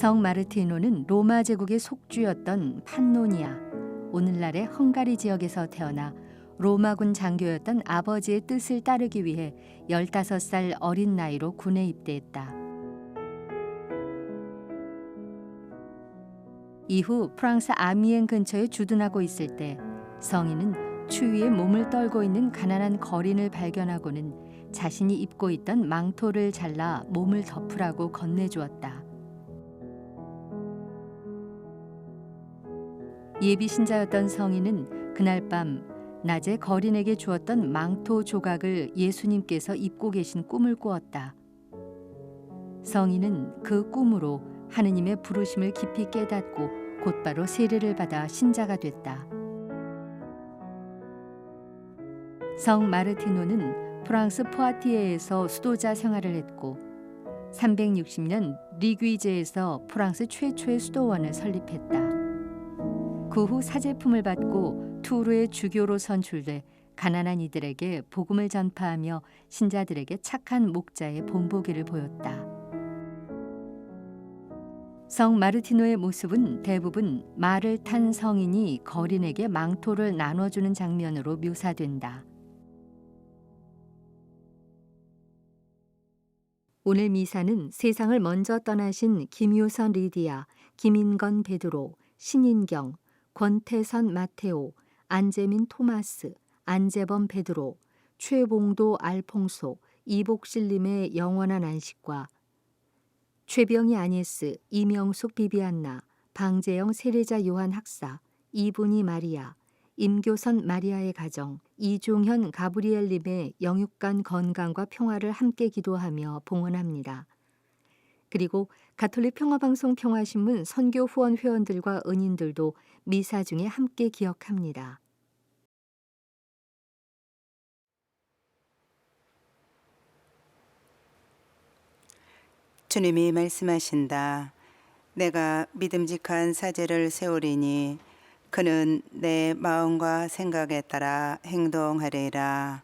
성 마르티노는 로마 제국의 속주였던 판노니아, 오늘날의 헝가리 지역에서 태어나 로마군 장교였던 아버지의 뜻을 따르기 위해 15살 어린 나이로 군에 입대했다. 이후 프랑스 아미엥 근처에 주둔하고 있을 때 성인은 추위에 몸을 떨고 있는 가난한 거린을 발견하고는 자신이 입고 있던 망토를 잘라 몸을 덮으라고 건네주었다. 예비 신자였던 성인은 그날 밤 낮에 거린에게 주었던 망토 조각을 예수님께서 입고 계신 꿈을 꾸었다. 성인은 그 꿈으로 하느님의 부르심을 깊이 깨닫고 곧바로 세례를 받아 신자가 됐다. 성 마르티노는 프랑스 포아티에에서 수도자 생활을 했고 360년 리귀제에서 프랑스 최초의 수도원을 설립했다. 그 후 사제품을 받고 투르의 주교로 선출돼 가난한 이들에게 복음을 전파하며 신자들에게 착한 목자의 본보기를 보였다. 성 마르티노의 모습은 대부분 말을 탄 성인이 거린에게 망토를 나눠주는 장면으로 묘사된다. 오늘 미사는 세상을 먼저 떠나신 김효선 리디아, 김인건 베드로, 신인경, 권태선 마테오, 안재민 토마스, 안재범 베드로, 최봉도 알퐁소, 이복실님의 영원한 안식과 최병희 아니에스, 이명숙 비비안나, 방재영 세례자 요한 학사, 이분희 마리아, 임교선 마리아의 가정, 이종현 가브리엘님의 영육간 건강과 평화를 함께 기도하며 봉헌합니다. 그리고 가톨릭 평화방송 평화신문 선교 후원 회원들과 은인들도 미사 중에 함께 기억합니다. 주님이 말씀하신다. 내가 믿음직한 사제를 세우리니 그는 내 마음과 생각에 따라 행동하리라.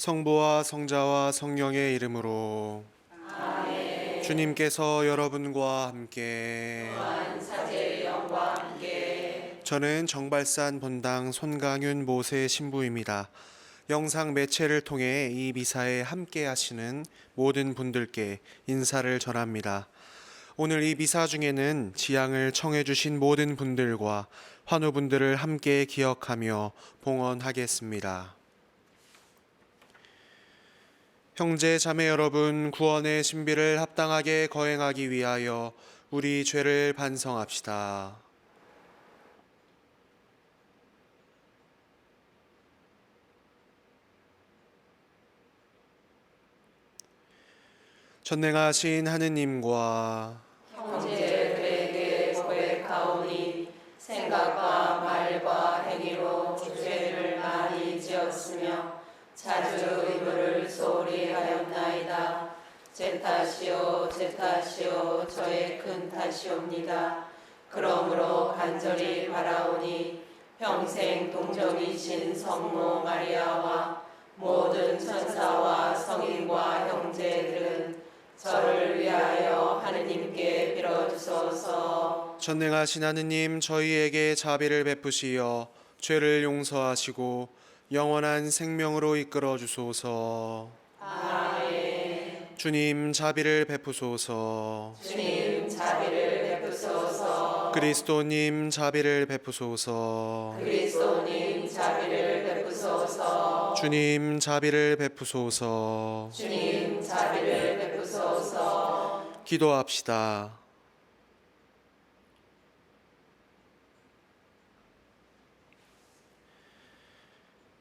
성부와 성자와 성령의 이름으로 아멘. 주님께서 여러분과 함께 사제의 영과 함께 저는 정발산 본당 손강윤 모세 신부입니다. 영상 매체를 통해 이 미사에 함께 하시는 모든 분들께 인사를 전합니다. 오늘 이 미사 중에는 지향을 청해 주신 모든 분들과 환우분들을 함께 기억하며 봉헌하겠습니다. 형제 자매 여러분, 구원의 신비를 합당하게 거행하기 위하여 우리 죄를 반성합시다. 전능하신 하느님과 형제들에게 고백하오니 생각과 말과 행위로 죄를 많이 지었으며 자주 의무를 소홀히 하였나이다. 제 탓이요 제 탓이요 저의 큰 탓이옵니다. 그러므로 간절히 바라오니 평생 동정이신 성모 마리아와 모든 천사와 성인과 형제들은 저를 위하여 하느님께 빌어주소서. 전능하신 하느님, 저희에게 자비를 베푸시어 죄를 용서하시고 영원한 생명으로 이끌어 주소서. 아멘. 주님, 자비를 베푸소서. 주님 자비를 베푸소서. 그리스도님, 자비를 베푸소서. 그리스도님 자비를 베푸소서. 주님, 자비를 베푸소서. 주님 자비를 베푸소서. 기도합시다.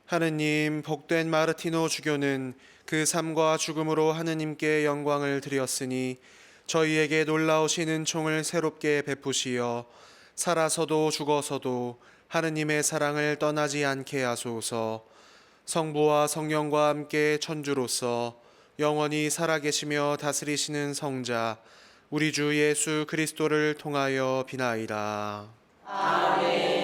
하느님, 복된 마르티노 주교는 그 삶과 죽음으로 하느님께 영광을 드렸으니 저희에게 놀라우신 은총을 새롭게 베푸시어 살아서도 죽어서도 하느님의 사랑을 떠나지 않게 하소서. 성부와 성령과 함께 천주로서 영원히 살아계시며 다스리시는 성자 우리 주 예수 그리스도를 통하여 비나이다. 아멘.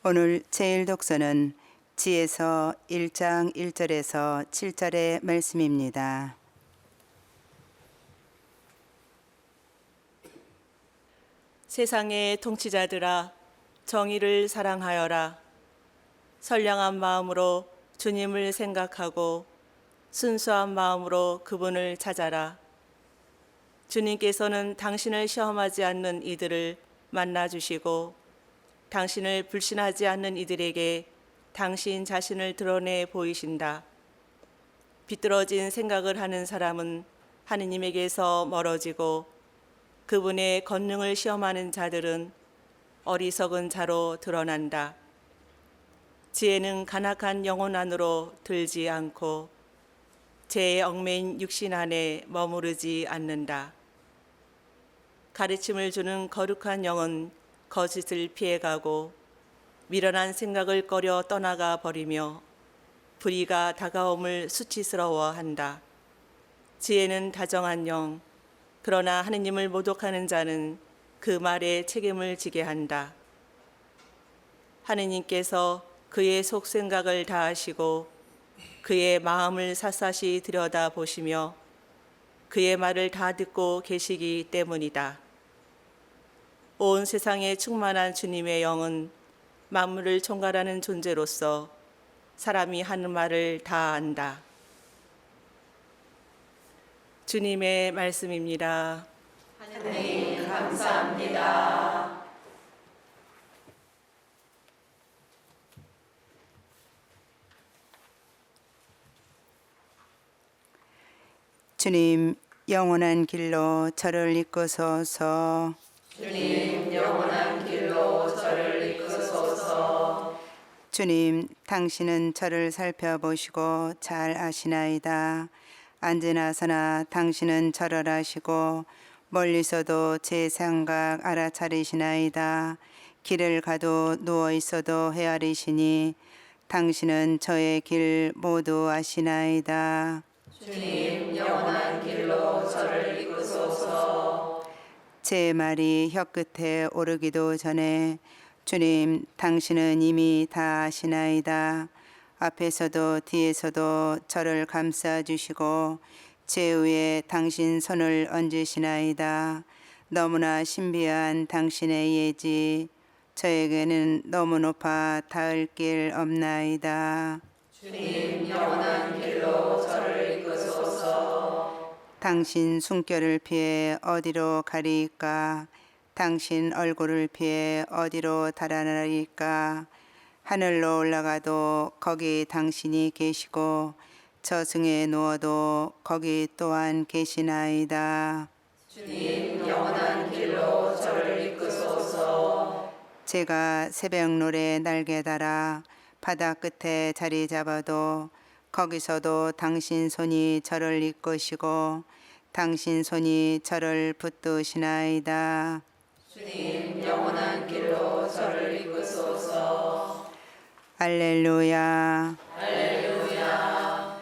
오늘 제일 독서는 지에서 1장 1절에서 7절의 말씀입니다. 세상의 통치자들아, 정의를 사랑하여라. 선량한 마음으로 주님을 생각하고 순수한 마음으로 그분을 찾아라. 주님께서는 당신을 시험하지 않는 이들을 만나주시고 당신을 불신하지 않는 이들에게 당신 자신을 드러내 보이신다. 비뚤어진 생각을 하는 사람은 하느님에게서 멀어지고 그분의 권능을 시험하는 자들은 어리석은 자로 드러난다. 지혜는 간악한 영혼 안으로 들지 않고 죄의 얽매인 육신 안에 머무르지 않는다. 가르침을 주는 거룩한 영은 거짓을 피해가고 미련한 생각을 꺼려 떠나가 버리며 불의가 다가옴을 수치스러워한다. 지혜는 다정한 영, 그러나 하느님을 모독하는 자는 그 말에 책임을 지게 한다. 하느님께서 그의 속생각을 다 아시고 그의 마음을 샅샅이 들여다보시며 그의 말을 다 듣고 계시기 때문이다. 온 세상에 충만한 주님의 영은 만물을 총괄하는 존재로서 사람이 하는 말을 다 안다. 주님의 말씀입니다. 하나님 감사합니다. 주님, 영원한 길로 저를 이끄소서. 주님 영원한 길로 저를 이끄소서. 주님, 당신은 저를 살펴보시고 잘 아시나이다. 앉으나 서나 당신은 저를 아시고 멀리서도 제 생각 알아차리시나이다. 길을 가도 누워 있어도 헤아리시니 당신은 저의 길 모두 아시나이다. 주님 영원한 길로 저를 이끄소서. 제 말이 혀끝에 오르기도 전에 주님, 당신은 이미 다 아시나이다. 앞에서도 뒤에서도 저를 감싸주시고 제 위에 당신 손을 얹으시나이다. 너무나 신비한 당신의 예지, 저에게는 너무 높아 닿을 길 없나이다. 주님 영원한 길로 저를 이끄소서. 당신 숨결을 피해 어디로 가리까? 당신 얼굴을 피해 어디로 달아나리까? 하늘로 올라가도 거기 당신이 계시고 저승에 누워도 거기 또한 계시나이다. 주님 영원한 길로 저를 이끄소서. 제가 새벽 노래 날개 달아 바다 끝에 자리 잡아도 거기서도 당신 손이 저를 이끄시고 당신 손이 저를 붙드시나이다. 주님 영원한 길로 저를 이끄소서. 할렐루야. 할렐루야.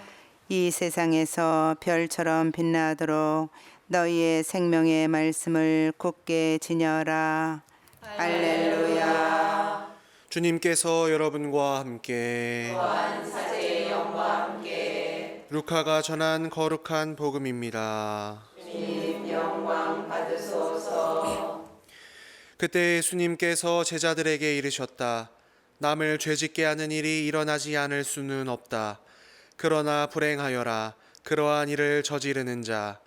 이 세상에서 별처럼 빛나도록 너희의 생명의 말씀을 굳게 지녀라. 할렐루야. 주님께서 여러분과 함께 또한 사제의 영과 함께 루카가 전한 거룩한 복음입니다. 주님 영광 받으소서. 그때 예수님께서 제자들에게 이르셨다. 남을 죄짓게 하는 일이 일어나지 않을 수는 없다. 그러나 불행하여라. 그러한 일을 저지르는 자.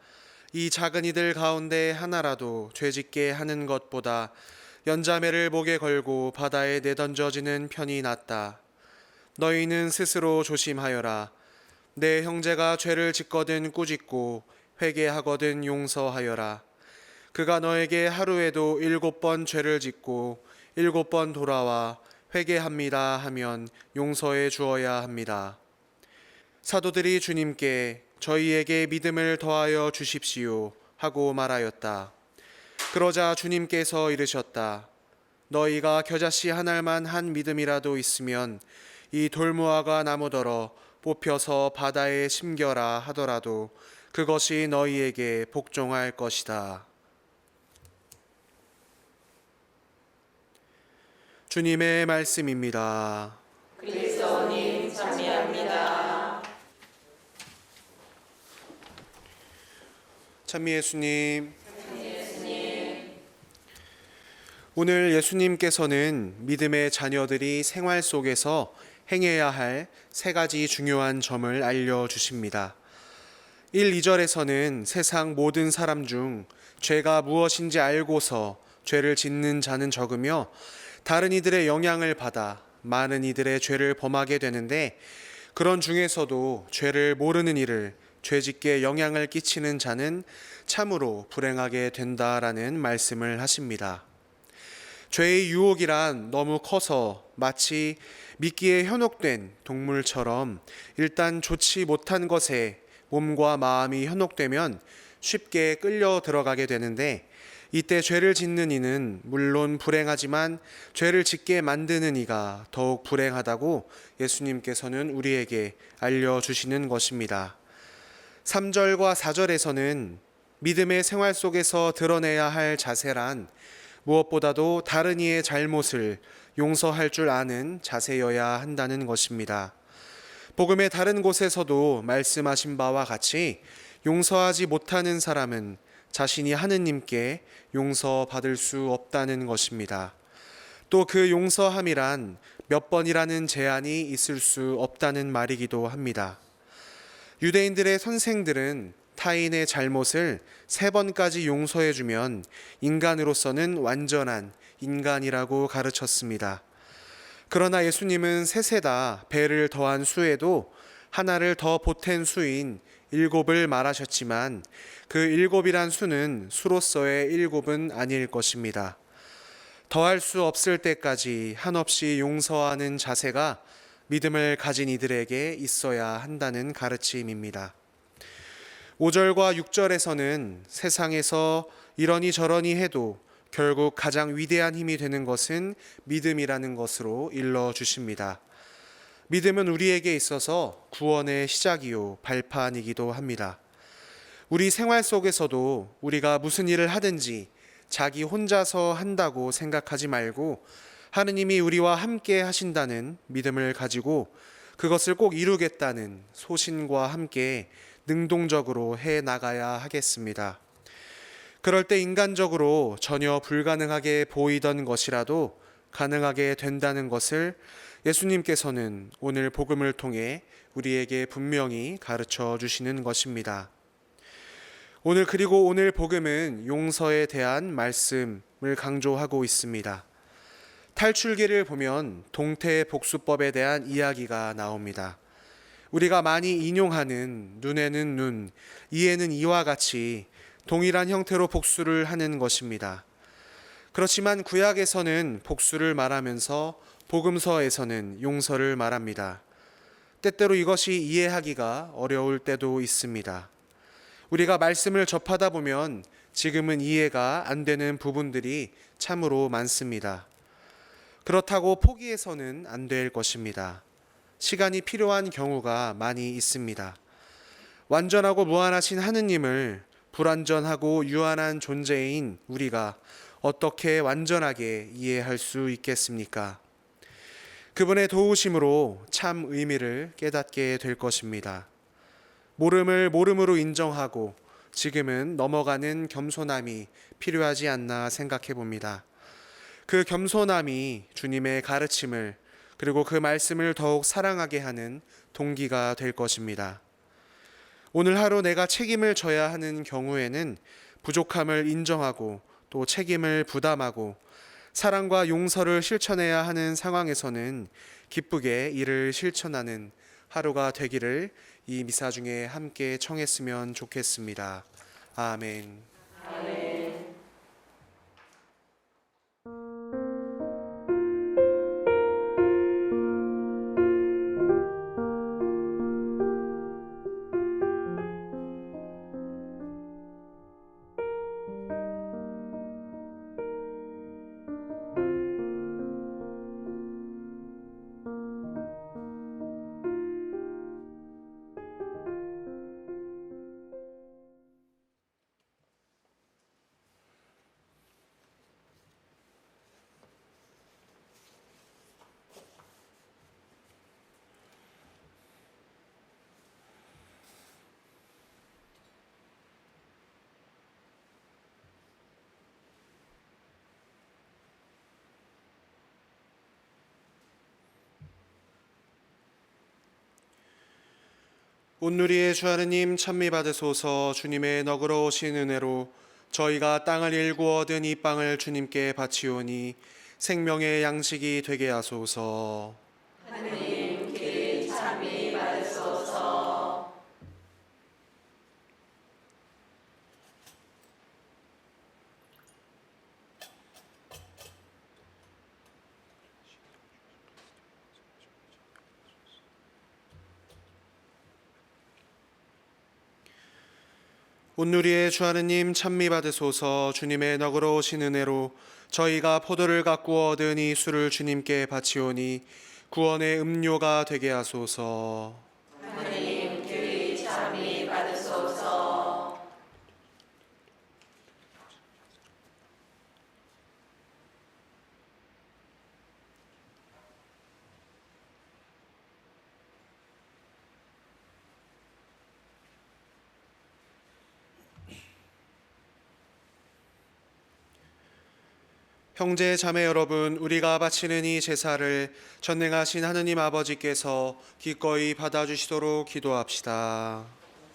이 작은 이들 가운데 하나라도 죄짓게 하는 것보다 연자매를 목에 걸고 바다에 내던져지는 편이 낫다. 너희는 스스로 조심하여라. 내 형제가 죄를 짓거든 꾸짖고 회개하거든 용서하여라. 그가 너에게 하루에도 7번 죄를 짓고 7번 돌아와 회개합니다 하면 용서해 주어야 합니다. 사도들이 주님께 저희에게 믿음을 더하여 주십시오 하고 말하였다. 그러자 주님께서 이르셨다. 너희가 겨자씨 한 알만 한 믿음이라도 있으면 이 돌무화과 나무더러 뽑혀서 바다에 심겨라 하더라도 그것이 너희에게 복종할 것이다. 주님의 말씀입니다. 그리스도님 찬미 예수님. 오늘 예수님께서는 믿음의 자녀들이 생활 속에서 행해야 할 세 가지 중요한 점을 알려주십니다. 1, 2절에서는 세상 모든 사람 중 죄가 무엇인지 알고서 죄를 짓는 자는 적으며 다른 이들의 영향을 받아 많은 이들의 죄를 범하게 되는데, 그런 중에서도 죄를 모르는 이를 죄짓게 영향을 끼치는 자는 참으로 불행하게 된다라는 말씀을 하십니다. 죄의 유혹이란 너무 커서 마치 미끼에 현혹된 동물처럼 일단 좋지 못한 것에 몸과 마음이 현혹되면 쉽게 끌려 들어가게 되는데, 이때 죄를 짓는 이는 물론 불행하지만 죄를 짓게 만드는 이가 더욱 불행하다고 예수님께서는 우리에게 알려주시는 것입니다. 3절과 4절에서는 믿음의 생활 속에서 드러내야 할 자세란 무엇보다도 다른 이의 잘못을 용서할 줄 아는 자세여야 한다는 것입니다. 복음의 다른 곳에서도 말씀하신 바와 같이 용서하지 못하는 사람은 자신이 하느님께 용서받을 수 없다는 것입니다. 또 그 용서함이란 몇 번이라는 제한이 있을 수 없다는 말이기도 합니다. 유대인들의 선생들은 타인의 잘못을 3번까지 용서해주면 인간으로서는 완전한 인간이라고 가르쳤습니다. 그러나 예수님은 셋에다 배를 더한 수에도 하나를 더 보탠 수인 7을 말하셨지만 그 7이란 수는 수로서의 7은 아닐 것입니다. 더할 수 없을 때까지 한없이 용서하는 자세가 믿음을 가진 이들에게 있어야 한다는 가르침입니다. 5절과 6절에서는 세상에서 이러니 저러니 해도 결국 가장 위대한 힘이 되는 것은 믿음이라는 것으로 일러주십니다. 믿음은 우리에게 있어서 구원의 시작이요 발판이기도 합니다. 우리 생활 속에서도 우리가 무슨 일을 하든지 자기 혼자서 한다고 생각하지 말고 하느님이 우리와 함께 하신다는 믿음을 가지고 그것을 꼭 이루겠다는 소신과 함께 능동적으로 해 나가야 하겠습니다. 그럴 때 인간적으로 전혀 불가능하게 보이던 것이라도 가능하게 된다는 것을 예수님께서는 오늘 복음을 통해 우리에게 분명히 가르쳐 주시는 것입니다. 그리고 오늘 복음은 용서에 대한 말씀을 강조하고 있습니다. 탈출기를 보면 동태복수법에 대한 이야기가 나옵니다. 우리가 많이 인용하는 눈에는 눈, 이에는 이와 같이 동일한 형태로 복수를 하는 것입니다. 그렇지만 구약에서는 복수를 말하면서 복음서에서는 용서를 말합니다. 때때로 이것이 이해하기가 어려울 때도 있습니다. 우리가 말씀을 접하다 보면 지금은 이해가 안 되는 부분들이 참으로 많습니다. 그렇다고 포기해서는 안 될 것입니다. 시간이 필요한 경우가 많이 있습니다. 완전하고 무한하신 하느님을 불완전하고 유한한 존재인 우리가 어떻게 완전하게 이해할 수 있겠습니까? 그분의 도우심으로 참 의미를 깨닫게 될 것입니다. 모름을 모름으로 인정하고 지금은 넘어가는 겸손함이 필요하지 않나 생각해 봅니다. 그 겸손함이 주님의 가르침을 그리고 그 말씀을 더욱 사랑하게 하는 동기가 될 것입니다. 오늘 하루 내가 책임을 져야 하는 경우에는 부족함을 인정하고 또 책임을 부담하고 사랑과 용서를 실천해야 하는 상황에서는 기쁘게 이를 실천하는 하루가 되기를 이 미사 중에 함께 청했으면 좋겠습니다. 아멘. 온누리의 주 하느님 찬미 받으소서. 주님의 너그러우신 은혜로 저희가 땅을 일구 얻은 이 빵을 주님께 바치오니 생명의 양식이 되게 하소서. 하느님 길이 참이 받으소서. 온누리의 주 하느님 찬미 받으소서. 주님의 너그러우신 은혜로 저희가 포도를 갖고 얻은 이 술을 주님께 바치오니 구원의 음료가 되게 하소서. 하느님 길이 참이 받으소서. 형제 자매 여러분, 우리가 바치는 이 제사를 전능하신 하느님 아버지께서 기꺼이 받아주시도록 기도합시다.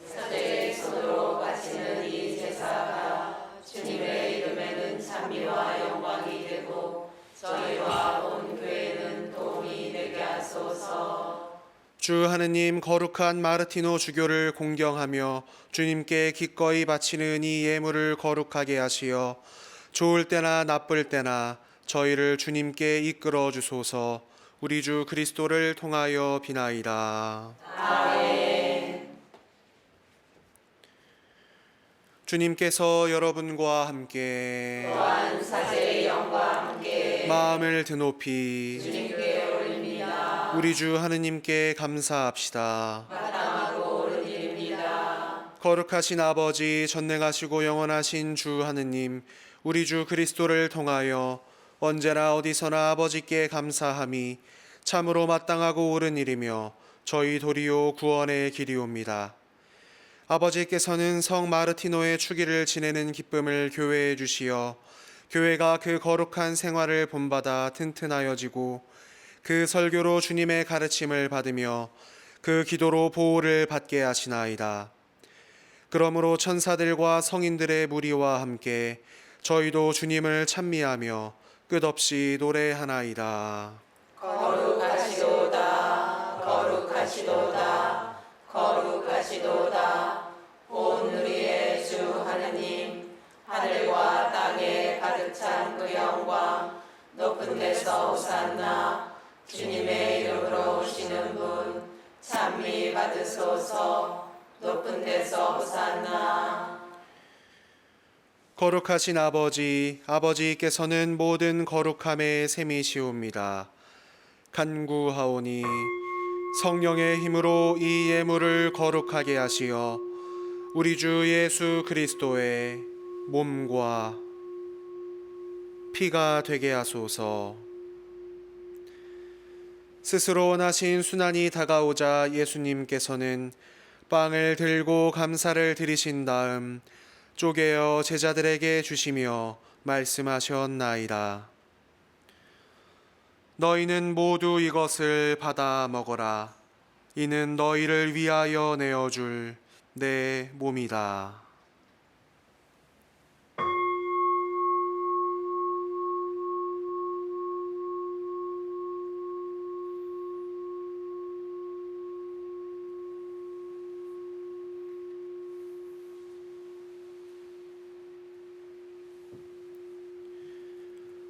사제의 손으로 바치는 이 제사가 주님의 이름에는 찬미와 영광이 되고 저희와 온 교회는 도움이 되게 하소서. 주 하느님 거룩한 마르티노 주교를 공경하며 주님께 기꺼이 바치는 이 예물을 거룩하게 하시어 좋을 때나 나쁠 때나 저희를 주님께 이끌어 주소서. 우리 주 그리스도를 통하여 비나이다. 아멘. 주님께서 여러분과 함께 또한 사제의 영과 함께 마음을 드높이 주님께 올립니다. 우리 주 하느님께 감사합시다. 마땅하고 옳은 일입니다. 거룩하신 아버지, 전능하시고 영원하신 주 하느님, 우리 주 그리스도를 통하여 언제나 어디서나 아버지께 감사함이 참으로 마땅하고 옳은 일이며 저희 도리오 구원의 길이옵니다. 아버지께서는 성 마르티노의 축일을 지내는 기쁨을 교회에 주시어 교회가 그 거룩한 생활을 본받아 튼튼하여지고 그 설교로 주님의 가르침을 받으며 그 기도로 보호를 받게 하시나이다. 그러므로 천사들과 성인들의 무리와 함께 저희도 주님을 찬미하며 끝없이 노래하나이다. 거룩하시도다 거룩하시도다 거룩하시도다. 온 우리의 주 하느님, 하늘과 땅에 가득 찬 그 영광, 높은 데서 호산나. 주님의 이름으로 오시는 분 찬미 받으소서. 높은 데서 호산나. 거룩하신 아버지, 아버지께서는 모든 거룩함의 셈이시옵니다. 간구하오니 성령의 힘으로 이 예물을 거룩하게 하시어 우리 주 예수 그리스도의 몸과 피가 되게 하소서. 스스로 원하신 순환이 다가오자 예수님께서는 빵을 들고 감사를 드리신 다음 쪼개어 제자들에게 주시며 말씀하셨나이다. 너희는 모두 이것을 받아 먹어라. 이는 너희를 위하여 내어줄 내 몸이다.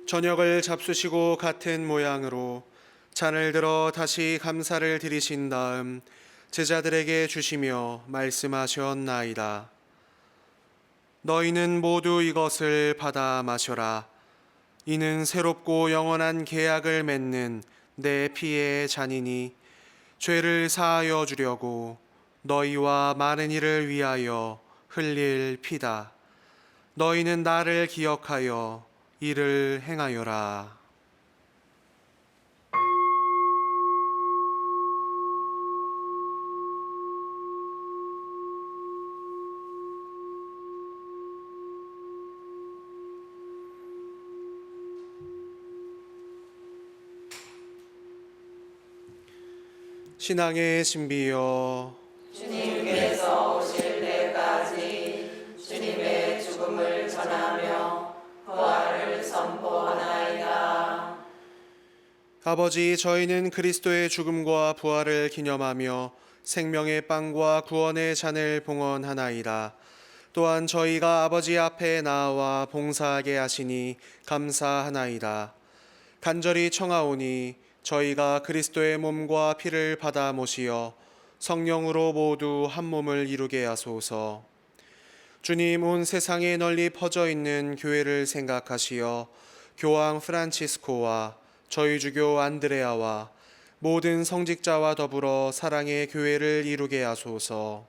저녁을 잡수시고 같은 모양으로 잔을 들어 다시 감사를 드리신 다음 제자들에게 주시며 말씀하셨나이다. 너희는 모두 이것을 받아 마셔라. 이는 새롭고 영원한 계약을 맺는 내 피의 잔이니 죄를 사하여 주려고 너희와 많은 이를 위하여 흘릴 피다. 너희는 나를 기억하여 이를 행하여라. 신앙의 신비여, 주님 주님께서 오실 때까지 주님의 죽음을 전하며 부활을 선포하나이다. 아버지, 저희는 그리스도의 죽음과 부활을 기념하며 생명의 빵과 구원의 잔을 봉헌하나이다. 또한 저희가 아버지 앞에 나와 봉사하게 하시니 감사하나이다. 간절히 청하오니 저희가 그리스도의 몸과 피를 받아 모시어 성령으로 모두 한 몸을 이루게 하소서. 주님, 온 세상에 널리 퍼져 있는 교회를 생각하시어 교황 프란치스코와 저희 주교 안드레아와 모든 성직자와 더불어 사랑의 교회를 이루게 하소서.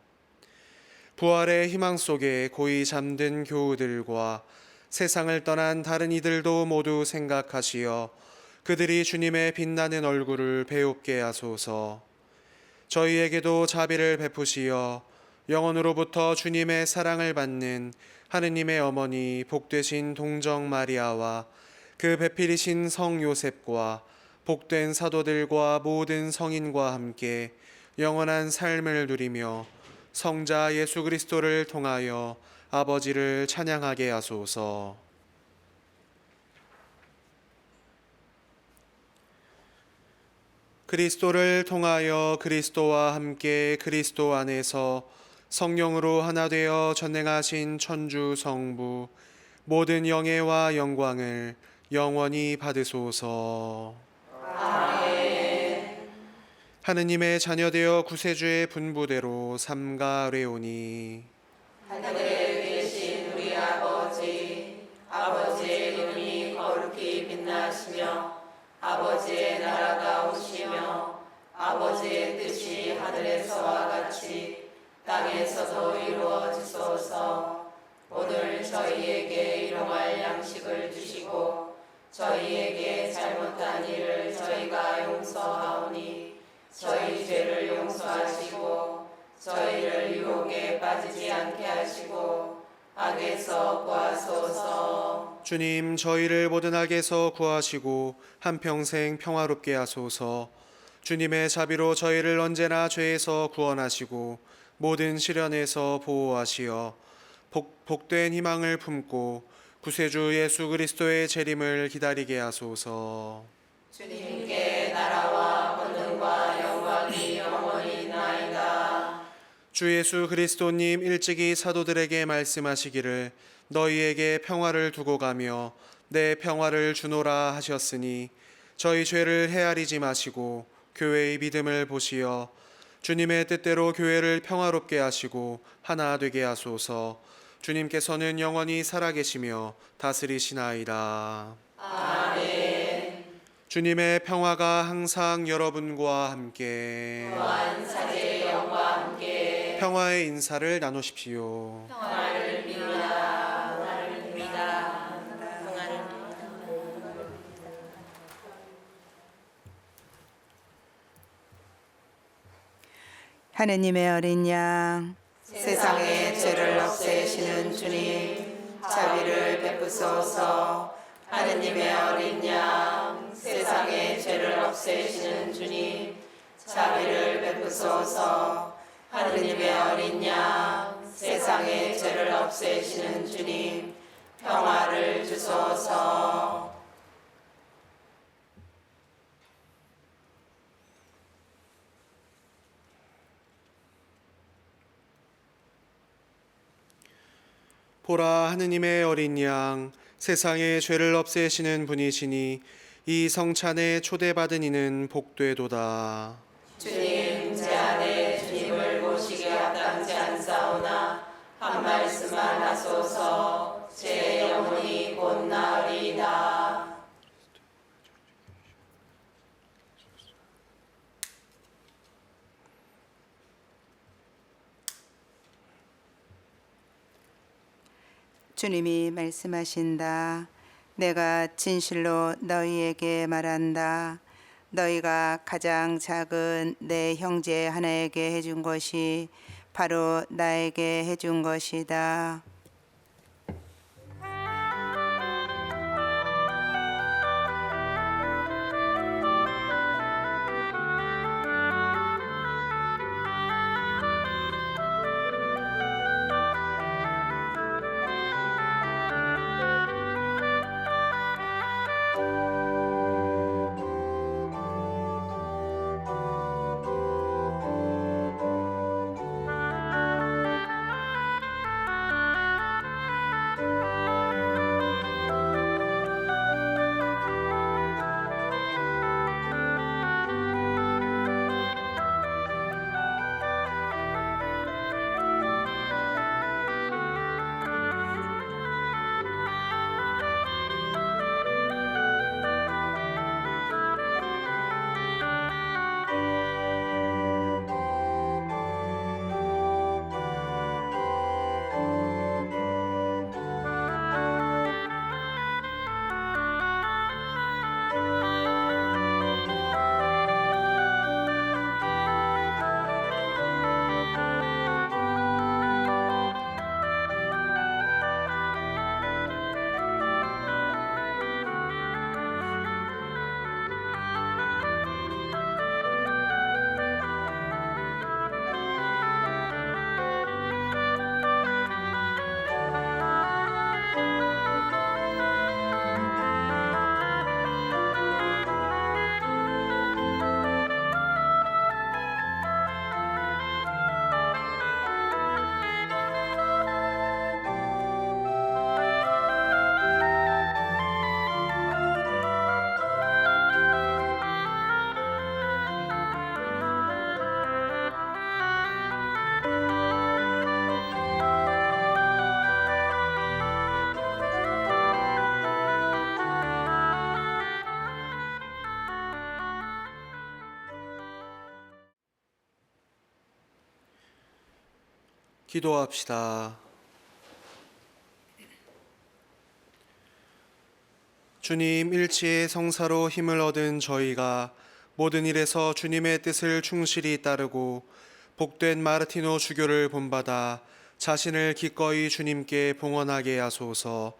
부활의 희망 속에 고이 잠든 교우들과 세상을 떠난 다른 이들도 모두 생각하시어 그들이 주님의 빛나는 얼굴을 배웁게 하소서. 저희에게도 자비를 베푸시어 영원으로부터 주님의 사랑을 받는 하느님의 어머니 복되신 동정 마리아와 그 배필이신 성 요셉과 복된 사도들과 모든 성인과 함께 영원한 삶을 누리며 성자 예수 그리스도를 통하여 아버지를 찬양하게 하소서. 그리스도를 통하여 그리스도와 함께 그리스도 안에서 성령으로 하나 되어 전능하신 천주 성부 모든 영예와 영광을 영원히 받으소서. 아멘. 하느님의 자녀되어 구세주의 분부대로 삼가뢰오니 하늘에 계신 우리 아버지, 아버지의 이름이 거룩히 빛나시며 아버지의 나라가 오시며 아버지의 뜻이 하늘에서와 같이 땅에서도 이루어지소서. 오늘 저희에게 일용할 양식을 주시고 저희에게 잘못한 일을 저희가 용서하오니 저희 죄를 용서하시고 저희를 유혹에 빠지지 않게 하시고 악에서 구하소서. 주님, 저희를 모든 악에서 구하시고 한평생 평화롭게 하소서. 주님의 자비로 저희를 언제나 죄에서 구원하시고 모든 시련에서 보호하시어 복된 희망을 품고 구세주 예수 그리스도의 재림을 기다리게 하소서. 주님께 나라와 권능과 영광이 영원히 있나이다. 주 예수 그리스도님 일찍이 사도들에게 말씀하시기를 너희에게 평화를 두고 가며 내 평화를 주노라 하셨으니 저희 죄를 헤아리지 마시고 교회의 믿음을 보시어 주님의 뜻대로 교회를 평화롭게 하시고 하나 되게 하소서. 주님께서는 영원히 살아계시며 다스리시나이다. 아멘. 주님의 평화가 항상 여러분과 함께 또한 사제의 영과 함께 평화의 인사를 나누십시오. 평화를 빕니다. 평화를 빕니다. 평화를 하느님의 어린 양, 세상의 죄를 없애시는 주님, 자비를 베푸소서. 하느님의 어린 양, 세상의 죄를 없애시는 주님, 자비를 베푸소서. 하느님의 어린 양, 세상의 죄를 없애시는 주님, 평화를 주소서. 보라, 하느님의 어린 양, 세상의 죄를 없애시는 분이시니 이 성찬에 초대받은 이는 복되도다. 주님, 제 안에 주님을 모시게 합당치 않사오나 한 말씀만 하소서. 제 영혼이 곧 나으리이다. 주님이 말씀하신다. 내가 진실로 너희에게 말한다. 너희가 가장 작은 내 형제 하나에게 해준 것이 바로 나에게 해준 것이다. 기도합시다. 주님, 일치의 성사로 힘을 얻은 저희가 모든 일에서 주님의 뜻을 충실히 따르고 복된 마르티노 주교를 본받아 자신을 기꺼이 주님께 봉헌하게 하소서.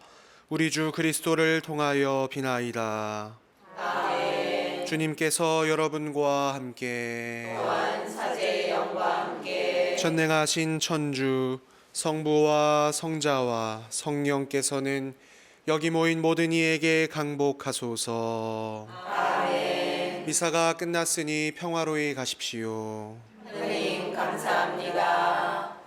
우리 주 그리스도를 통하여 비나이다. 아멘. 주님께서 여러분과 함께 또한 사제의 영과 함께 전능하신 천주 성부와 성자와 성령께서는 여기 모인 모든 이에게 강복하소서. 아멘. 미사가 끝났으니 평화로이 가십시오. 하느님 감사합니다.